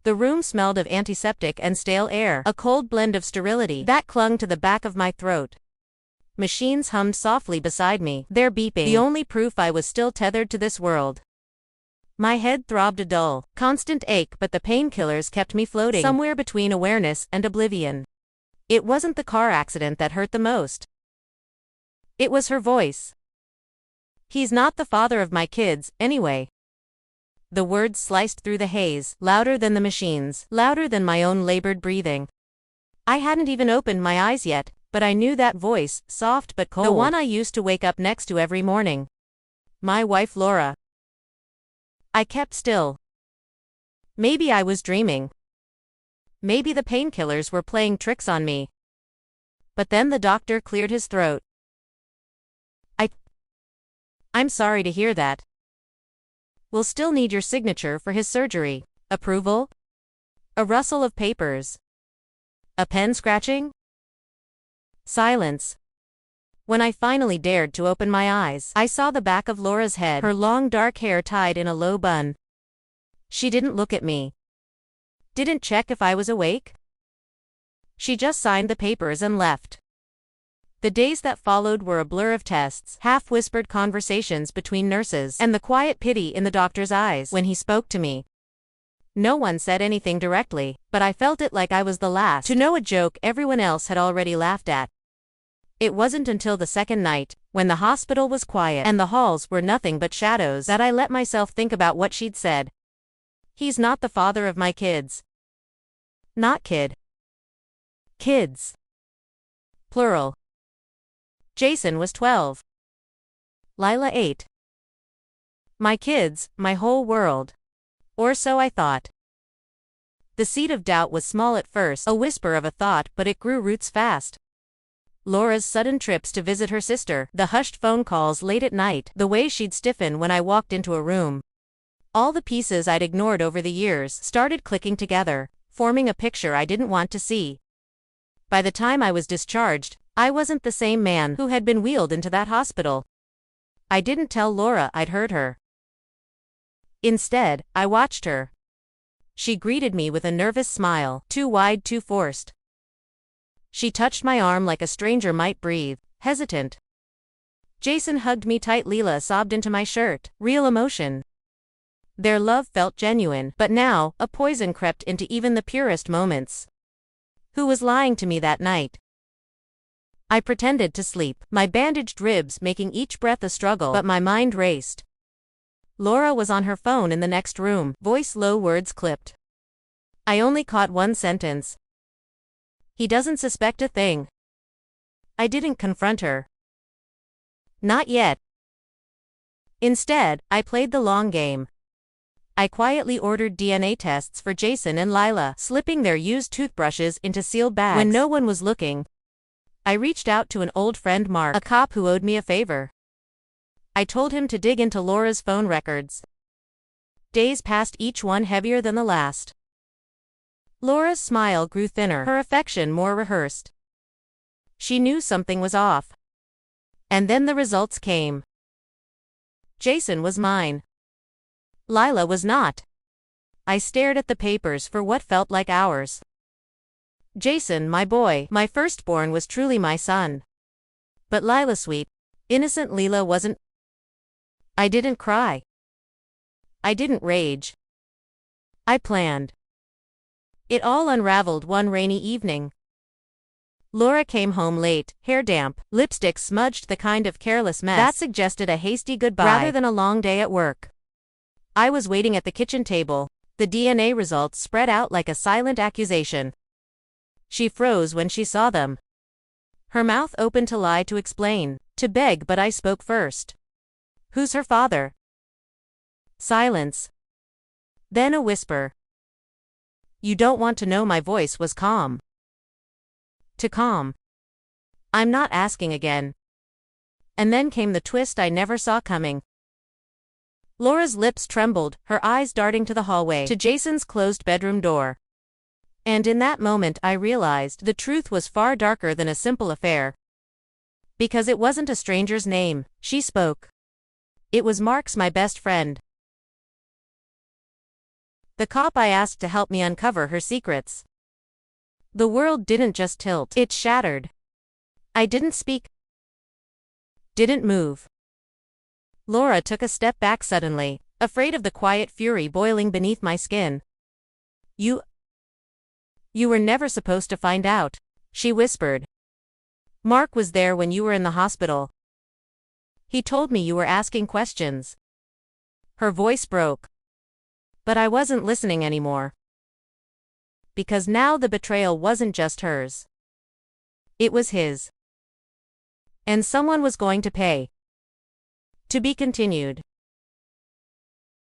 The room smelled of antiseptic and stale air, a cold blend of sterility that clung to the back of my throat. Machines hummed softly beside me, their beeping the only proof I was still tethered to this world. My head throbbed a dull, constant ache, but the painkillers kept me floating somewhere between awareness and oblivion. It wasn't the car accident that hurt the most. It was her voice. "He's not the father of my kids, anyway." The words sliced through the haze, louder than the machines, louder than my own labored breathing. I hadn't even opened my eyes yet, but I knew that voice, soft but cold. The one I used to wake up next to every morning. My wife Laura. I kept still. Maybe I was dreaming. Maybe the painkillers were playing tricks on me. But then the doctor cleared his throat. "I'm sorry to hear that. We'll still need your signature for his surgery." Approval? A rustle of papers. A pen scratching? Silence. When I finally dared to open my eyes, I saw the back of Laura's head, her long dark hair tied in a low bun. She didn't look at me. Didn't check if I was awake. She just signed the papers and left. The days that followed were a blur of tests, half-whispered conversations between nurses, and the quiet pity in the doctor's eyes when he spoke to me. No one said anything directly, but I felt it like I was the last to know a joke everyone else had already laughed at. It wasn't until the second night, when the hospital was quiet and the halls were nothing but shadows, that I let myself think about what she'd said. "He's not the father of my kids." Not kid. Kids. Plural. Jason was 12. Lila 8. My kids, my whole world. Or so I thought. The seed of doubt was small at first, a whisper of a thought, but it grew roots fast. Laura's sudden trips to visit her sister, the hushed phone calls late at night, the way she'd stiffen when I walked into a room. All the pieces I'd ignored over the years started clicking together, forming a picture I didn't want to see. By the time I was discharged, I wasn't the same man who had been wheeled into that hospital. I didn't tell Laura I'd hurt her. Instead, I watched her. She greeted me with a nervous smile, too wide, too forced. She touched my arm like a stranger might breathe, hesitant. Jason hugged me tight. Lila sobbed into my shirt, real emotion. Their love felt genuine, but now, a poison crept into even the purest moments. Who was lying to me that night? I pretended to sleep, my bandaged ribs making each breath a struggle, but my mind raced. Laura was on her phone in the next room, voice low, words clipped. I only caught one sentence. "He doesn't suspect a thing." I didn't confront her. Not yet. Instead, I played the long game. I quietly ordered DNA tests for Jason and Lila, slipping their used toothbrushes into sealed bags. When no one was looking, I reached out to an old friend, Mark, a cop who owed me a favor. I told him to dig into Laura's phone records. Days passed, each one heavier than the last. Laura's smile grew thinner, her affection more rehearsed. She knew something was off. And then the results came. Jason was mine. Lila was not. I stared at the papers for what felt like hours. Jason, my boy, my firstborn, was truly my son. But Lila, sweet, innocent Lila, wasn't. I didn't cry. I didn't rage. I planned. It all unraveled one rainy evening. Laura came home late, hair damp, lipstick smudged, the kind of careless mess that suggested a hasty goodbye rather than a long day at work. I was waiting at the kitchen table, the DNA results spread out like a silent accusation. She froze when she saw them. Her mouth opened to lie, to explain, to beg, but I spoke first. "Who's her father?" Silence. Then a whisper. "You don't want to know." My voice was calm. Too calm. "I'm not asking." Again. And then came the twist I never saw coming. Laura's lips trembled, her eyes darting to the hallway, to Jason's closed bedroom door. And in that moment I realized the truth was far darker than a simple affair. Because it wasn't a stranger's name she spoke. It was Mark's, my best friend. The cop I asked to help me uncover her secrets. The world didn't just tilt, it shattered. I didn't speak, didn't move. Laura took a step back suddenly, afraid of the quiet fury boiling beneath my skin. You were never supposed to find out, she whispered. Mark was there when you were in the hospital. He told me you were asking questions. Her voice broke. But I wasn't listening anymore. Because now the betrayal wasn't just hers. It was his. And someone was going to pay. To be continued.